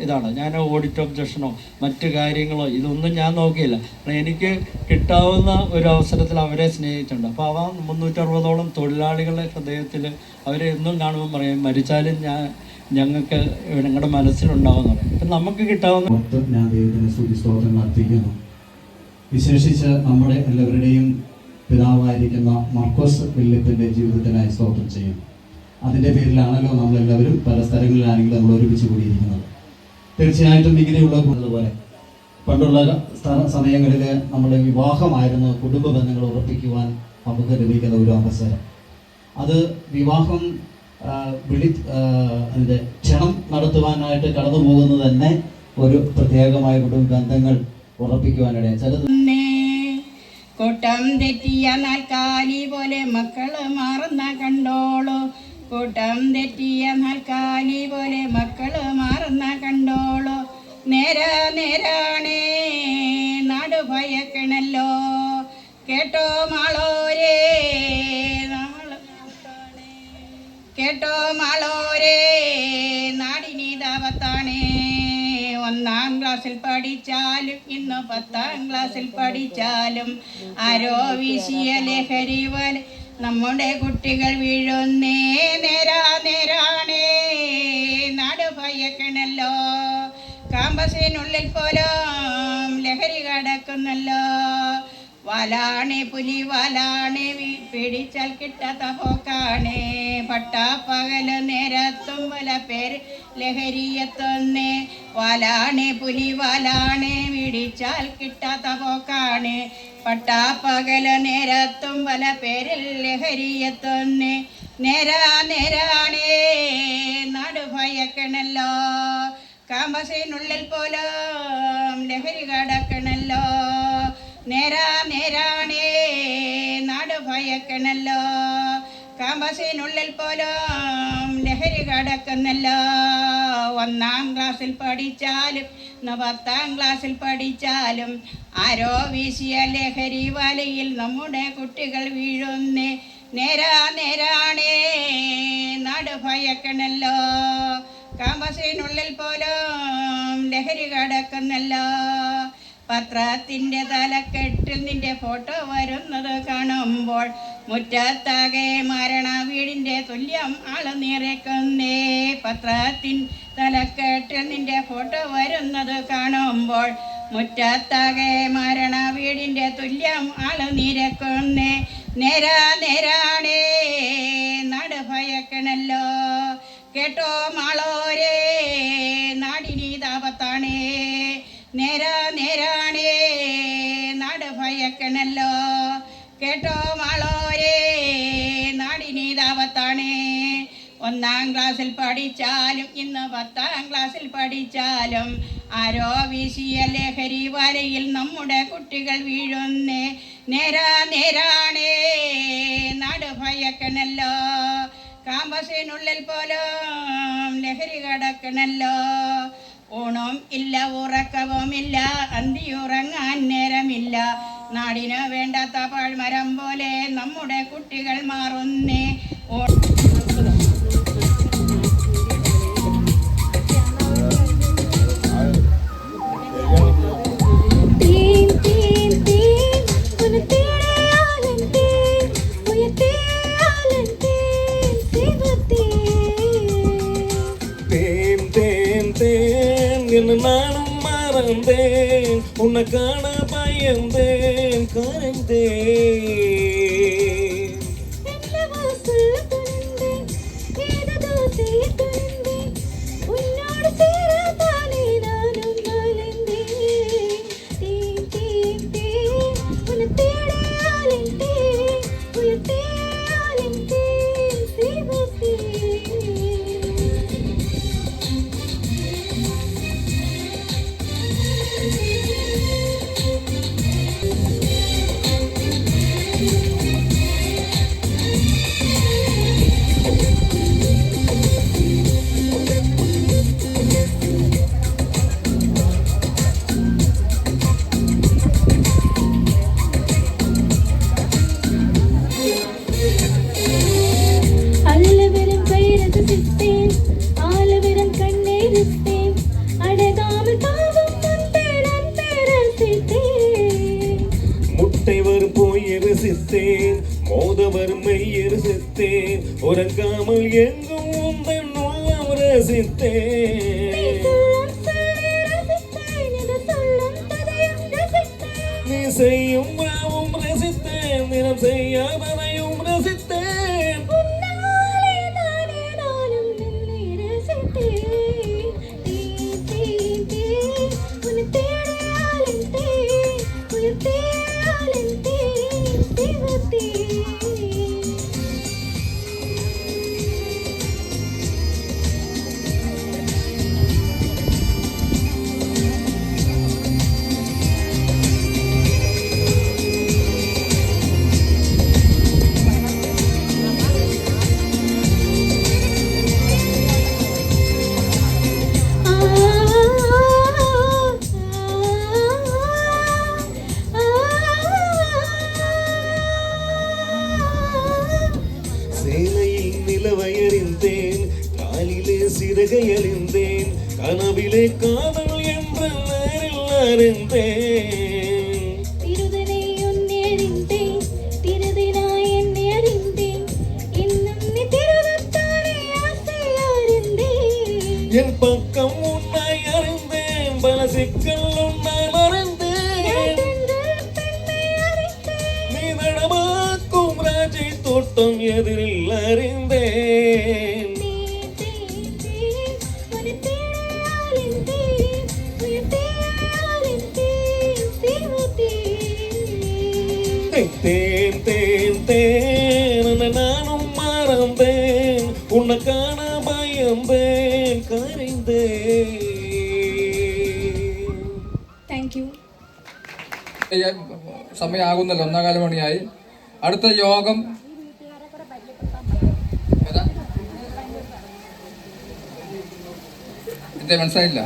ഇതാണ്. ഞാൻ ഓഡിറ്റ് ഒബ്ജക്ഷനോ മറ്റു കാര്യങ്ങളോ ഇതൊന്നും ഞാൻ നോക്കിയില്ല. എനിക്ക് കിട്ടാവുന്ന ഒരു അവസരത്തിൽ അവരെ സ്നേഹിച്ചിട്ടുണ്ട്. അപ്പോൾ 360ഓളം തൊഴിലാളികളുടെ ഹൃദയത്തിൽ അവരെ എന്നും കാണുമ്പോൾ പറയും, മരിച്ചാലും ഞങ്ങൾക്ക് ഞങ്ങളുടെ മനസ്സിലുണ്ടാവുമെന്ന് പറയും. അപ്പം നമുക്ക് കിട്ടാവുന്ന ഞാൻ ദൈവത്തിന് സ്തുതിസ്തോത്രങ്ങൾ അർപ്പിക്കുന്നു. വിശേഷിച്ച് നമ്മുടെ എല്ലാവരുടെയും പിതാവായിരിക്കുന്ന മാർക്കോസ് വില്യത്തിൻ്റെ ജീവിതത്തിനായി സ്തോത്രം ചെയ്യുന്നു. അതിൻ്റെ പേരിലാണല്ലോ നമ്മളെല്ലാവരും പല സ്ഥലങ്ങളിലാണെങ്കിലും നമ്മൾ ഒരുമിച്ച് കൂടിയിരിക്കുന്നത്. തീർച്ചയായിട്ടും ഇങ്ങനെയുള്ള പോലെ പണ്ടുള്ള സമയങ്ങളിൽ നമ്മുടെ വിവാഹമായിരുന്നു കുടുംബ ബന്ധങ്ങൾ ഉറപ്പിക്കുവാൻ നമുക്ക് ലഭിക്കുന്ന ഒരു അവസരം. അത് വിവാഹം അതിൻ്റെ ക്ഷണം നടത്തുവാനായിട്ട് കടന്നു പോകുന്നത് തന്നെ ഒരു പ്രത്യേകമായ കുടുംബ ബന്ധങ്ങൾ ഉറപ്പിക്കുവാനിടയാണ്. ചിലത് കൂട്ടം തെറ്റിയ നാൽക്കാലി പോലെ മക്കള് മാറുന്ന കണ്ടോളൂ, കൂട്ടം തെറ്റിയ നാൽക്കാലി പോലെ മക്കള് മാറുന്ന കണ്ടോളൂ. നേരാണേ നാട് ഭയക്കണല്ലോ, കേട്ടോ മാളോരേ കേട്ടോ മാളോരേ നാടിനി ദാപത്താണേ. 1-ാം ക്ലാസ്സിൽ പഠിച്ചാലും ഇന്ന് 10-ാം ക്ലാസ്സിൽ പഠിച്ചാലും ആരോ വീശിയ ലഹരി പോലെ നമ്മുടെ കുട്ടികൾ വീഴുന്നേ. നേരാണേ നാട് ഭയക്കണല്ലോ, കാമ്പസിനുള്ളിൽ പോലും ലഹരി കടക്കുന്നല്ലോ. വാലാണേ പുലി വാലാണേ പിടിച്ചാൽ കിട്ടാത്ത പോക്കാണേ. പട്ടാപ്പകല് നേരത്തും പല പേര് ലഹരിയെത്തുന്നേ. വാലാണേ പുലി വാലാണേ പിടിച്ചാൽ കിട്ടാത്ത പോക്കാണേ. പട്ടാപ്പകല് നേരത്തും പല പേരിൽ ലഹരിയെത്തുന്നേ. നേരാണേ നാട് ഭയക്കണല്ലോ, കാമ്പസിനുള്ളിൽ പോലും ലഹരി കടക്കണല്ലോ. നേരാണേ നാട് ഭയക്കണല്ലോ, കാമ്പസിനുള്ളിൽ പോലും ലഹരി കടക്കുന്നല്ലോ. 1-ാം ക്ലാസ്സിൽ പഠിച്ചാലും 10-ാം ക്ലാസ്സിൽ പഠിച്ചാലും ആരോ വീശിയ ലഹരി വലയിൽ നമ്മുടെ കുട്ടികൾ വീഴുന്നേ. നേരാണേ നാട് ഭയക്കണല്ലോ, കാമ്പസിനുള്ളിൽ പോലും ലഹരി കടക്കുന്നല്ലോ. പത്രത്തിൻ്റെ തലക്കെട്ടിൽ നിന്റെ ഫോട്ടോ വരുന്നത് കാണുമ്പോൾ മുറ്റത്താകെ മരണ വീടിൻ്റെ തുല്യം ആള് നിറയ്ക്കുന്നേ. പത്രത്തിൻ തലക്കെട്ടിൽ നിന്റെ ഫോട്ടോ വരുന്നത് കാണുമ്പോൾ മുറ്റത്താകെ മരണ വീടിൻ്റെ തുല്യം ആള് നിരക്കുന്നേ. നേരാണേ നാട് ഭയക്കണല്ലോ, കേട്ടോ മാളോരേ നാടിനി താപത്താണേ. നേരാണേ നാട് ഭയക്കണല്ലോ, കേട്ടോ മാളോരേ നാടിനി താപത്താണേ. 1-ാം ക്ലാസ്സിൽ പഠിച്ചാലും ഇന്ന് 10-ാം ക്ലാസ്സിൽ പഠിച്ചാലും ആരോ വീശിയ ലഹരി വലയിൽ നമ്മുടെ കുട്ടികൾ വീഴുന്നേ. നേരാണേ നാട് ഭയക്കണല്ലോ, കാമ്പസിനുള്ളിൽ പോലും ലഹരി കടക്കണല്ലോ. ഊണും ഇല്ല ഉറക്കവും ഇല്ല, അന്തിയുറങ്ങാൻ നേരമില്ല. നാടിന് വേണ്ടാത്ത പാഴ്മരം പോലെ നമ്മുടെ കുട്ടികൾ മാറുന്നേ. நானும் மறந்தேன், உன்னை காண பயந்தேன், கரைந்தேன். ரசித்தேன், மோதவர் மெய்யை ரசித்தேன், உறங்காமல் எங்கும் உந்தன் உள்ளம் ரசித்தேன். நீ செய்யும் ராவும் ரசித்தேன், தினம் செய்யாதனையும் ரசித்தேன். அறிந்தேன் திருதனை உன்னை அறிந்தேன் திருதினாய் என்னை அறிந்தேன் இன்னும் நீ திருவத்தாரை ஆசை அறிந்தேன் என் பக்கம் உன்னை அறிந்தேன் பல சிக்கல் உன்னை மறந்தேன் நீ நடமாக்கும் ராஜை தோட்டம் எதிரில் அறிந்தேன் தேன் தேன் தேன் நானும் மறந்தேன் உன்னை காண பயந்தேன் கரைந்தேன். Thank you. സമയമാകുന്നല്ലോ, 1:15 മണിയായി. അടുത്ത യോഗം ഏതാ? എന്തേ മനസ്സിലായില്ല?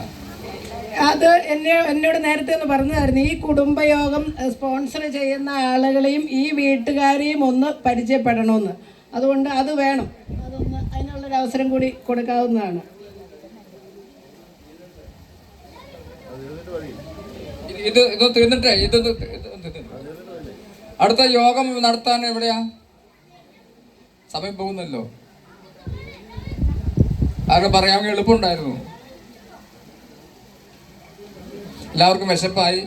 അത് എന്നോട് നേരത്തെ ഒന്ന് പറഞ്ഞതായിരുന്നു. ഈ കുടുംബയോഗം സ്പോൺസർ ചെയ്യുന്ന ആളുകളെയും ഈ വീട്ടുകാരെയും ഒന്ന് പരിചയപ്പെടണമെന്ന്. അതുകൊണ്ട് അത് വേണം, അതൊന്ന് അതിനുള്ളൊരു അവസരം കൂടി കൊടുക്കാവുന്നതാണ്. ഇത് തീർന്നിട്ടേ അടുത്ത യോഗം നടത്താൻ എവിടെയാ? സമയം പോകുന്നല്ലോ. ആരും പറയാമെങ്കിൽ എളുപ്പമുണ്ടായിരുന്നു. എല്ലാവർക്കും വിശപ്പായി.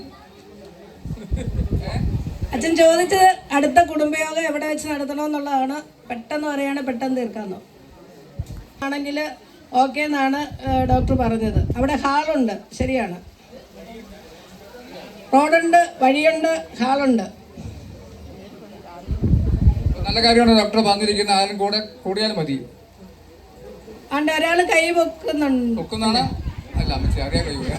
അച്ഛൻ ചോദിച്ചത് അടുത്ത കുടുംബയോഗം എവിടെ വെച്ച് നടത്തണമെന്നുള്ളതാണ്. പെട്ടെന്ന് പറയാണ്, പെട്ടെന്ന് തീർക്കാമെന്നോ ആണെങ്കിൽ ഓക്കെ എന്നാണ് ഡോക്ടർ പറഞ്ഞത്. അവിടെ ഹാളുണ്ട്, ശരിയാണ്. റോഡുണ്ട്, വഴിയുണ്ട്, ഹാളുണ്ട്. നല്ല കാര്യമാണ് ഡോക്ടർ പറഞ്ഞിരിക്കുന്ന. ആരും കൂടെ കൂടിയാൽ മതി. അതുകൊണ്ട് ഒരാൾ കൈ പൊക്കുന്നതാണ്. അല്ല അമ്മച്ചി അറിയാൻ കഴിയൂല.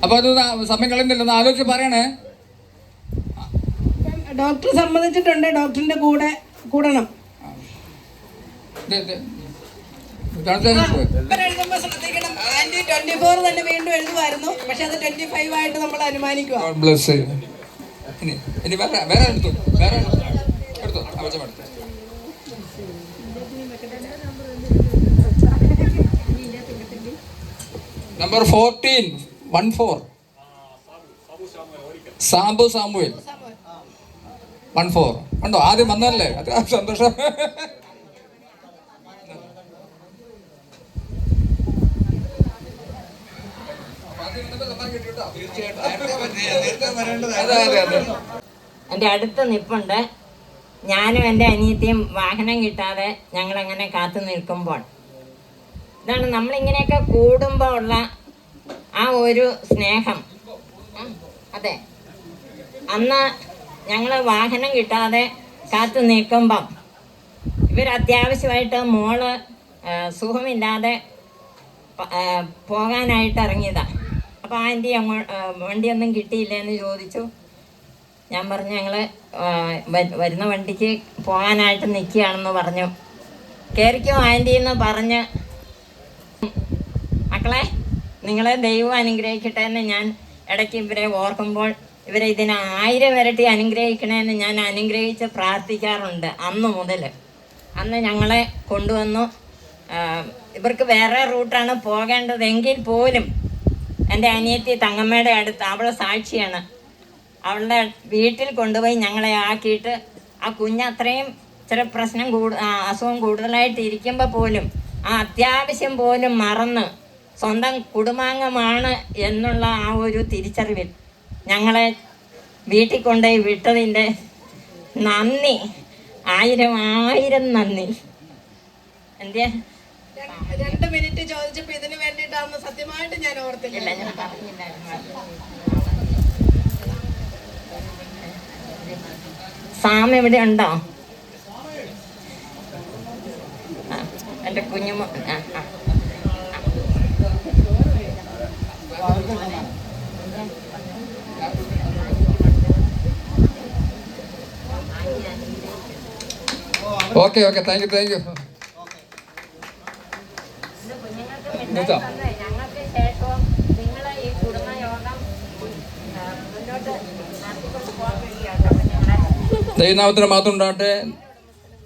അപ്പൊ അത് സമയം കളയുന്നില്ല, ഒന്ന് ആലോചിച്ച് പറയണേ. ഡോക്ടർ സമ്മതിച്ചിട്ടുണ്ട്, ഡോക്ടറിന്റെ കൂടെ കൂടണം. എഴുതുമ്പോ ശ്രദ്ധിക്കണം. ആന്റി 24 തന്നെ വീണ്ടും എഴുതുമായിരുന്നു, പക്ഷെ അത് 25 ആയിട്ട് നമ്മൾ അനുമാനിക്കുക. ഇനി വേറെ എടുത്തു നമ്പർ 14 സാബു സാമുവേൽ 14 ഉണ്ടോ? ആദ്യം വന്നല്ലേ, അത് സന്തോഷം. എൻ്റെ അടുത്ത് നിൽപ്പുണ്ട്. ഞാനും എൻ്റെ അനിയത്തിയും വാഹനം കിട്ടാതെ ഞങ്ങളങ്ങനെ കാത്തു നിൽക്കുമ്പോൾ, ഇതാണ് നമ്മളിങ്ങനെയൊക്കെ കൂടുമ്പോൾ ഉള്ള ആ ഒരു സ്നേഹം. അതെ, അന്ന് ഞങ്ങൾ വാഹനം കിട്ടാതെ കാത്തു നിൽക്കുമ്പം ഇവർ അത്യാവശ്യമായിട്ട് മോള് സുഖമില്ലാതെ പോകാനായിട്ട് ഇറങ്ങിയതാണ്. അപ്പോൾ ആൻറ്റി വണ്ടിയൊന്നും കിട്ടിയില്ല എന്ന് ചോദിച്ചു. ഞാൻ പറഞ്ഞു ഞങ്ങൾ വരുന്ന വണ്ടിക്ക് പോകാനായിട്ട് നിൽക്കുകയാണെന്ന് പറഞ്ഞു. കയറിക്കോ ആൻറ്റി എന്ന് പറഞ്ഞ്, മക്കളെ നിങ്ങളെ ദൈവം അനുഗ്രഹിക്കട്ടെ എന്ന് ഞാൻ ഇടയ്ക്ക് ഇവരെ ഓർക്കുമ്പോൾ, ഇവരെ ഇതിന് 1000 ഇരട്ടി അനുഗ്രഹിക്കണമെന്ന് ഞാൻ അനുഗ്രഹിച്ച് പ്രാർത്ഥിക്കാറുണ്ട്. അന്ന് മുതൽ അന്ന് ഞങ്ങളെ കൊണ്ടുവന്നു. ഇവർക്ക് വേറെ റൂട്ടാണ് പോകേണ്ടതെങ്കിൽ പോലും എൻ്റെ അനിയത്തി തങ്ങമ്മയുടെ അടുത്ത്, അവളെ സാക്ഷിയാണ്, അവളുടെ വീട്ടിൽ കൊണ്ടുപോയി ഞങ്ങളെ ആക്കിയിട്ട് ആ കുഞ്ഞ് അത്രയും ചില പ്രശ്നം അസുഖം കൂടുതലായിട്ട് ഇരിക്കുമ്പോൾ പോലും ആ അത്യാവശ്യം പോലും മറന്ന് സ്വന്തം കുടുംബാംഗമാണ് എന്നുള്ള ആ ഒരു തിരിച്ചറിവിൽ ഞങ്ങളെ വീട്ടിൽ കൊണ്ടുപോയി വിട്ടതിൻ്റെ നന്ദി, 1000 നന്ദി. എൻ്റെ 2 മിനിറ്റ് ചോദിച്ചപ്പോ ഇതിന് വേണ്ടിയിട്ടാണെന്ന് സത്യമായിട്ട് ഞാൻ ഓർത്തില്ല. ഞാൻ പറഞ്ഞില്ലായിരുന്നു. സാം ഇവിടെ ഉണ്ടോ? എൻ്റെ കുഞ്ഞുമ ഓക്കെ താങ്ക് യു. ഞങ്ങൾക്ക് ശേഷവും നിങ്ങൾ ഈ കുടുംബയോഗം മുന്നോട്ട് നടത്തിക്കൊണ്ട് പോകാൻ വേണ്ടിയാണ്. ദൈവനാമത്തിന് മാത്രം ഉണ്ടാകട്ടെ.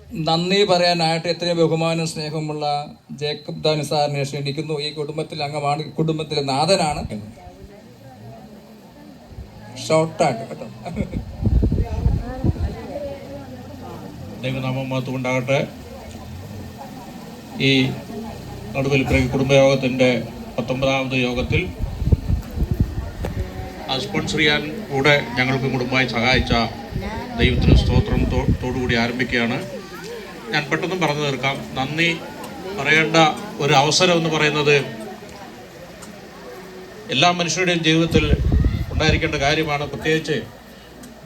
നന്ദി പറയാനായിട്ട് എത്രയും ബഹുമാനം സ്നേഹമുള്ള ജേക്കബ് ദാനി സാറിനെ ക്ഷണിക്കുന്നു. ഈ കുടുംബത്തിലെ അംഗമാണ്, കുടുംബത്തിലെ നാഥനാണ്. ഷോർട്ടായിട്ട് കേട്ടോ. ദൈവനാമം മഹത്വമുണ്ടാകട്ടെ. ഈ നടുവിൽപ്പുറ കുടുംബയോഗത്തിൻ്റെ 19ാമത് യോഗത്തിൽ സ്പോൺസർ ചെയ്യാൻ കൂടെ ഞങ്ങൾക്ക് കുടുംബമായി സഹായിച്ച ദൈവത്തിന് സ്തോത്രത്തോടുകൂടി ആരംഭിക്കുകയാണ്. ഞാൻ പെട്ടെന്ന് പറഞ്ഞു തീർക്കാം. നന്ദി പറയേണ്ട ഒരു അവസരം എന്ന് പറയുന്നത് എല്ലാ മനുഷ്യരുടെയും ജീവിതത്തിൽ ഉണ്ടായിരിക്കേണ്ട കാര്യമാണ്. പ്രത്യേകിച്ച്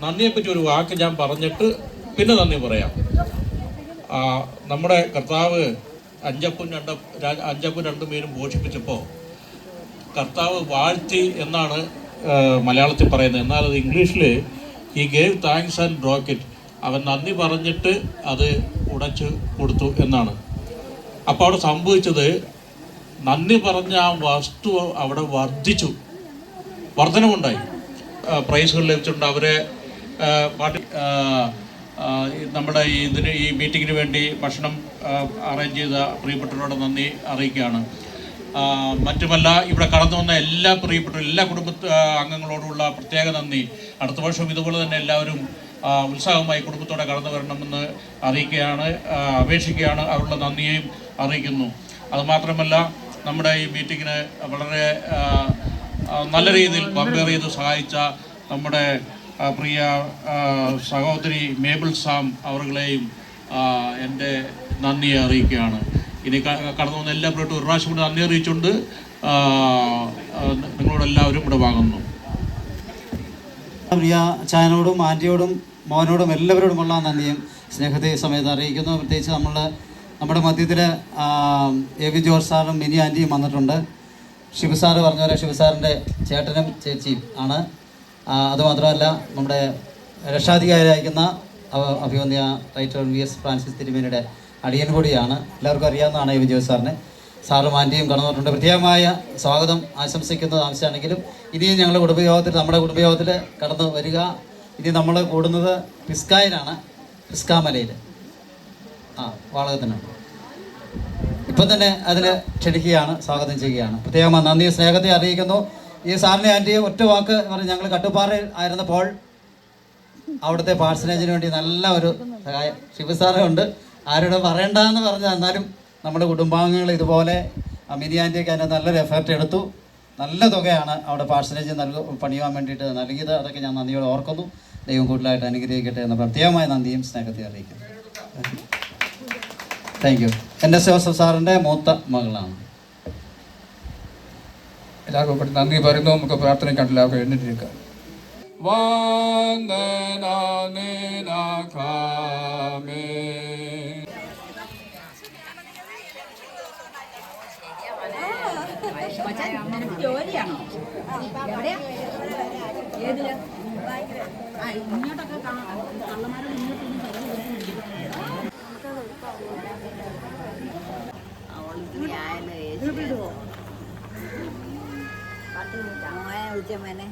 നന്ദിയെപ്പറ്റി ഒരു വാക്ക് ഞാൻ പറഞ്ഞിട്ട് പിന്നെ നന്ദി പറയാം. നമ്മുടെ കർത്താവ് അഞ്ചപ്പും 2 മീനും പോഷിപ്പിച്ചപ്പോൾ കർത്താവ് വാഴ്ത്തി എന്നാണ് മലയാളത്തിൽ പറയുന്നത്. എന്നാൽ അത് ഇംഗ്ലീഷിൽ he gave thanks and broke it, അവൻ നന്ദി പറഞ്ഞിട്ട് അത് ഉടച്ചു കൊടുത്തു എന്നാണ്. അപ്പോൾ അവിടെ സംഭവിച്ചത് നന്ദി പറഞ്ഞ ആ വസ്തു അവിടെ വർധനമുണ്ടായി. പ്രൈസുകൾ ലഭിച്ചിട്ടുണ്ട്. അവരെ നമ്മുടെ ഈ മീറ്റിങ്ങിന് വേണ്ടി ഭക്ഷണം അറേഞ്ച് ചെയ്ത പ്രിയപ്പെട്ടവരോട് നന്ദി അറിയിക്കുകയാണ്. മറ്റുമല്ല, ഇവിടെ കടന്നു വന്ന എല്ലാ കുടുംബ അംഗങ്ങളോടുള്ള പ്രത്യേക നന്ദി. അടുത്ത വർഷം ഇതുപോലെ തന്നെ എല്ലാവരും ഉത്സാഹമായി കുടുംബത്തോടെ കടന്നു വരണമെന്ന് അറിയിക്കുകയാണ്, അപേക്ഷിക്കുകയാണ്. അവരുടെ നന്ദിയെയും അറിയിക്കുന്നു. അതുമാത്രമല്ല, നമ്മുടെ ഈ മീറ്റിങ്ങിന് വളരെ നല്ല രീതിയിൽ കമ്പയർ ചെയ്ത് സഹായിച്ച നമ്മുടെ പ്രിയ സഹോദരി മേബിൾ സാം അവരുടെയും എൻ്റെ നന്ദിയെ അറിയിക്കുകയാണ്. ഇനി കടന്നു വന്ന എല്ലാ പ്രിയപ്പെട്ട ഒരു പ്രാവശ്യം കൂടെ നന്ദി അറിയിച്ചുകൊണ്ട് നിങ്ങളോടെല്ലാവരും ഇവിടെ വാങ്ങുന്നു. പ്രിയ ചായനോടും ആൻറ്റിയോടും മോനോടും എല്ലാവരോടുമുള്ള നന്ദിയും സ്നേഹത്തെ സമയത്ത് അറിയിക്കുന്നു. പ്രത്യേകിച്ച് നമ്മുടെ മധ്യത്തിൽ എ വി ജോർജ് സാറും മിനി ആൻറ്റിയും വന്നിട്ടുണ്ട്. ശിവ സാറ് പറഞ്ഞ പോലെ ശിവ സാറിൻ്റെ ചേട്ടനും ചേച്ചിയും ആണ്. അതുമാത്രമല്ല, നമ്മുടെ രക്ഷാധികാരിയായിരിക്കുന്ന അഭിവന്യ റൈറ്റർ VS ഫ്രാൻസിസ് തിരുമേനിയുടെ അടിയൻ കൂടിയാണ്. എല്ലാവർക്കും അറിയാവുന്നതാണ് എ വി ജോർജ് സാറിനെ. സാറും ആൻറ്റിയും കടന്നിട്ടുണ്ട്. പ്രത്യേകമായ സ്വാഗതം ആശംസിക്കുന്നത് ആവശ്യമാണെങ്കിലും ഇനിയും ഞങ്ങളുടെ നമ്മുടെ കുടുംബയോഗത്തിൽ കടന്നു വരിക. ഇനി നമ്മൾ കൂടുന്നത് പിസ്കായിലാണ്, പിസ്കാമലയിൽ, വാളകത്തിനാണ്. ഇപ്പം തന്നെ അതിൽ ക്ഷണിക്കുകയാണ്, സ്വാഗതം ചെയ്യുകയാണ്. പ്രത്യേകമായി നന്ദി സ്നേഹത്തെ അറിയിക്കുന്നു. ഈ സാറിനെ ആൻറ്റി ഒറ്റ വാക്ക് പറഞ്ഞ്, ഞങ്ങൾ കട്ടുപ്പാറയിൽ ആയിരുന്നപ്പോൾ അവിടുത്തെ പാഴ്സനേജിന് വേണ്ടി നല്ല ഒരു സഹായം ശിവസാറും ഉണ്ട്. ആരോട് പറയണ്ടെന്ന് പറഞ്ഞാൽ എന്നാലും നമ്മുടെ കുടുംബാംഗങ്ങൾ ഇതുപോലെ മിനി ആൻറ്റിയൊക്കെ അതിൻ്റെ നല്ലൊരു എഫേർട്ട് എടുത്തു. നല്ല തുകയാണ് അവിടെ പാഴ്സനേജ് പണിയാൻ വേണ്ടിയിട്ട് നൽകിയത്. അതൊക്കെ ഞാൻ നന്ദിയോടെ ഓർക്കുന്നു. ദൈവം കൂടുതലായിട്ട് അനുഗ്രഹിക്കട്ടെ എന്ന പ്രത്യേകമായ നന്ദിയും സ്നേഹത്തെ അറിയിക്കുന്നു. Thank you. എൻ്റെ ജോസഫ് സാറിൻ്റെ മൂത്ത മകളാണ്. എല്ലാവർക്കും നന്ദി പറയുന്നു. നമുക്ക് പ്രാർത്ഥനയ്ക്കാണ് എല്ലാവർക്കും എഴുന്നേറ്റിരിക്കാം. ജോലിയാണോ? എവിടെയാ? ഏതില്? ഇങ്ങോട്ടൊക്കെ കള്ളന്മാരോട് ഇങ്ങോട്ടൊന്നും വിളിച്ച മോനെ